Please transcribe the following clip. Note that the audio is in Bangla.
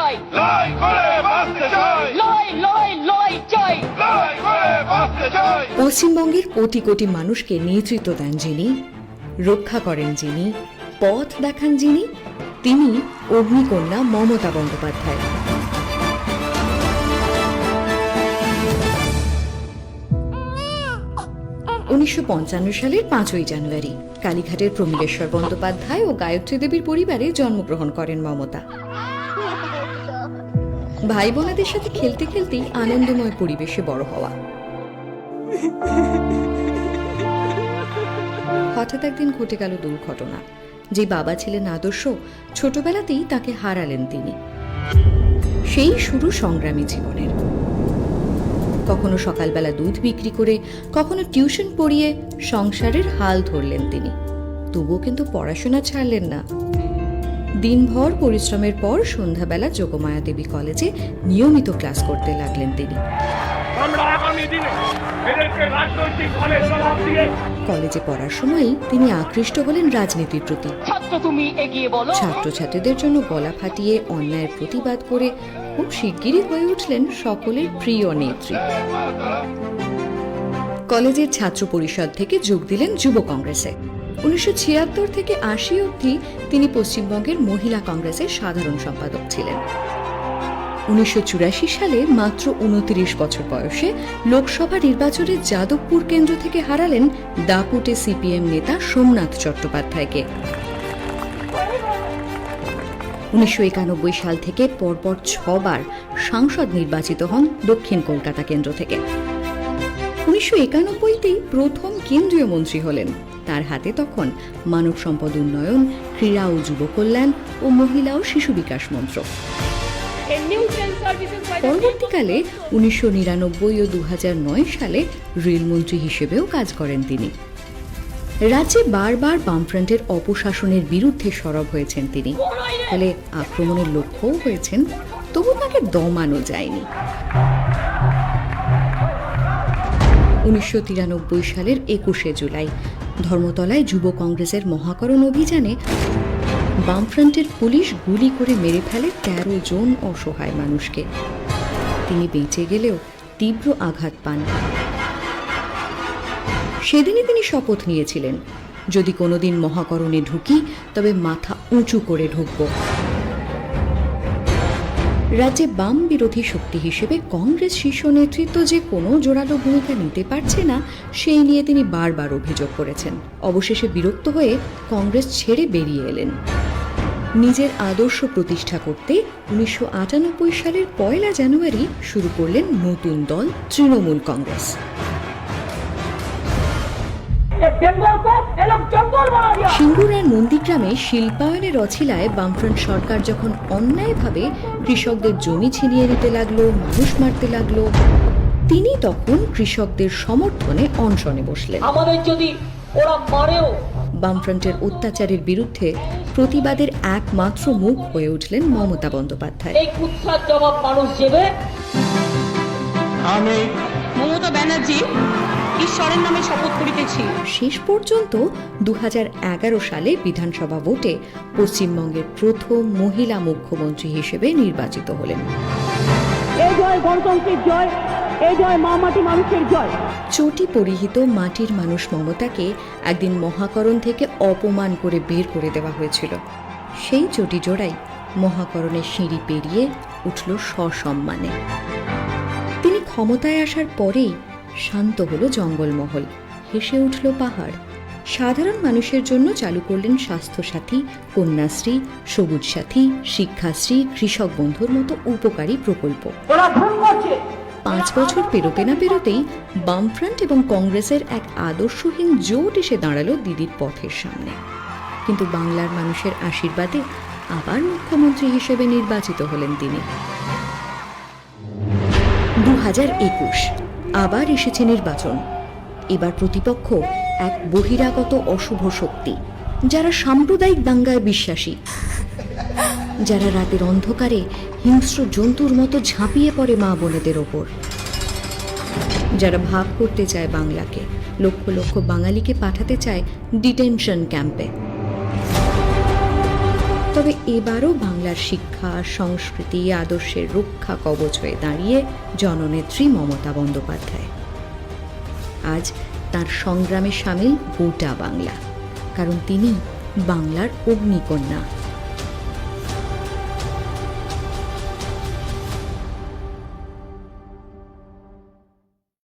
জয়, লড়াই করে বাঁচতে চাই, লড়াই লড়াই লড়াই চাই। লড়াই করে বাঁচতে চাই। পশ্চিমবঙ্গের কোটি কোটি মানুষকে নেতৃত্ব দেন যিনি, রক্ষা করেন যিনি, পথ দেখান যিনি, তিনি অগ্নিকন্যা মমতা বন্দ্যোপাধ্যায়। 1955 সালের 5ই জানুয়ারি কালীঘাটের প্রমীলেশ্বর বন্দ্যোপাধ্যায় ও গায়ত্রী দেবীর পরিবারে জন্মগ্রহণ করেন মমতা। ভাই বোনেদের সাথে খেলতে খেলতেই আনন্দময় পরিবেশে বড় হওয়া। হঠাৎ একদিন ঘটে গেল দুর্ঘটনা। যে বাবা ছিলেন আদর্শ, ছোটবেলাতেই তাকে হারালেন তিনি। সেই শুরু সংগ্রামী জীবনের। কখনো সকালবেলা দুধ বিক্রি করে, কখনো টিউশন পড়িয়ে সংসারের হাল ধরলেন তিনি। তবুও কিন্তু পড়াশোনা ছাড়লেন না। দিনভর পরিশ্রমের পর সন্ধ্যাবেলা যোগমায়া দেবী কলেজে নিয়মিত ক্লাস করতে লাগলেন তিনি। কলেজে পড়ার সময়ই তিনি আকৃষ্ট হলেন রাজনীতির প্রতি। ছাত্রছাত্রীদের জন্য গলা ফাটিয়ে অন্যায়ের প্রতিবাদ করে খুব শিগগিরই হয়ে উঠলেন সকলের প্রিয় নেত্রী। কলেজের ছাত্র পরিষদ থেকে যোগ দিলেন যুব কংগ্রেসে। 1976 থেকে 80 অবধি তিনি পশ্চিমবঙ্গের মহিলা কংগ্রেসের সাধারণ সম্পাদক ছিলেন। 1984 সালে মাত্র 29 বছর বয়সে লোকসভা নির্বাচনে যাদবপুর কেন্দ্র থেকে হারালেন দাপুটে সিপিএম নেতা সোমনাথ চট্টোপাধ্যায়কে। 1991 সাল থেকে পরপর 6 বার সাংসদ নির্বাচিত হন দক্ষিণ কলকাতা কেন্দ্র থেকে। 1991তেই প্রথম কেন্দ্রীয় মন্ত্রী হলেন। তার হাতে তখন মানব সম্পদ উন্নয়ন, ক্রীড়া ও যুব কল্যাণ ও মহিলা ও শিশু বিকাশ মন্ত্রক। পরবর্তীকালে 1999 ও 2009 সালে রেলমন্ত্রী হিসেবেও কাজ করেন তিনি। রাজ্যে বারবার বামফ্রন্টের অপশাসনের বিরুদ্ধে সরব হয়েছেন তিনি। ফলে আক্রমণের লক্ষ্যও হয়েছেন, তবু তাকে দমানো যায়নি। 1993 সালের 21শে জুলাই ধর্মতলায় যুব কংগ্রেসের মহাকরণ অভিযানে বামফ্রন্টের পুলিশ গুলি করে মেরে ফেলে 13 জন অসহায় মানুষকে। তিনি বেঁচে গেলেও তীব্র আঘাত পান। সেদিনই তিনি শপথ নিয়েছিলেন, যদি কোনোদিন মহাকরণে ঢুকি তবে মাথা উঁচু করে ঢুকব। রাজ্যে বাম বিরোধী শক্তি হিসেবে কংগ্রেস শীর্ষ নেতৃত্ব যে কোনো জোরালো ভূমিকা নিতে পারছে না, সেই নিয়ে তিনি বারবার অভিযোগ করেছেন। অবশেষে বিরক্ত হয়ে কংগ্রেস ছেড়ে বেরিয়ে এলেন। নিজের আদর্শ প্রতিষ্ঠা করতে 1998 সালের 1 জানুয়ারি শুরু করলেন নতুন দল তৃণমূল কংগ্রেস। সিঙ্গুরার নন্দীগ্রামে শিল্পায়নের অছিলায় বামফ্রন্ট সরকার যখন অন্যায়ভাবে কৃষকদের জমি ছিনিয়ে নিতে লাগলো, মানুষ মারতে লাগলো, তিনি তখন কৃষকদের সমর্থনে অনশনে বসলেন। আমাদের যদি ওরা মারেও বামফ্রন্টের অত্যাচারের বিরুদ্ধে প্রতিবাদের একমাত্র মুখ হয়ে উঠলেন মমতা বন্দ্যোপাধ্যায়। এই কুৎসার জবাব মানুষ দেবে। আমি মমতা ব্যানার্জি ঈশ্বরের নামে শপথ করিতেছি। শেষ পর্যন্ত 2011 সালে বিধানসভা ভোটে পশ্চিমবঙ্গের প্রথম মহিলা মুখ্যমন্ত্রী হিসেবে নির্বাচিত হলেন। এই জয় গণতন্ত্রের জয়, এই জয় মা মাটি মানুষের জয়। চটি পরিহিত মাটির মানুষ মমতাকে একদিন মহাকরণ থেকে অপমান করে বের করে দেওয়া হয়েছিল। সেই চটি জোড়াই মহাকরণের সিঁড়ি পেরিয়ে উঠল সসম্মানে। তিনি ক্ষমতায় আসার পরেই শান্ত হলো জঙ্গলমহল, হেসে উঠল পাহাড়। সাধারণ মানুষের জন্য চালু করলেন স্বাস্থ্যসাথী, কন্যাশ্রী, সবুজ সাথী, শিক্ষাশ্রী, কৃষক বন্ধুর মতো উপকারী প্রকল্প। 5 বছর পেরোতে না পেরোতেই বামফ্রন্ট এবং কংগ্রেসের এক আদর্শহীন জোট এসে দাঁড়ালো দিদির পথের সামনে। কিন্তু বাংলার মানুষের আশীর্বাদে আবার মুখ্যমন্ত্রী হিসেবে নির্বাচিত হলেন তিনি। 2021 আবার এসেছে নির্বাচন। এবার প্রতিপক্ষ এক বহিরাগত অশুভ শক্তি, যারা সাম্প্রদায়িক দাঙ্গায় বিশ্বাসী, যারা রাতের অন্ধকারে হিংস্র জন্তুর মতো ঝাঁপিয়ে পড়ে মা বোনেদের ওপর, যারা ভাগ করতে চায় বাংলাকে, লক্ষ লক্ষ বাঙালিকে পাঠাতে চায় ডিটেনশন ক্যাম্পে। তবে এবারও বাংলার শিক্ষা, সংস্কৃতি, আদর্শের রক্ষা কবচ হয়ে দাঁড়িয়ে জননেত্রী মমতা বন্দ্যোপাধ্যায়। আজ তার সংগ্রামে সামিল গোটা বাংলা, কারণ তিনি বাংলার অগ্নিকন্যা।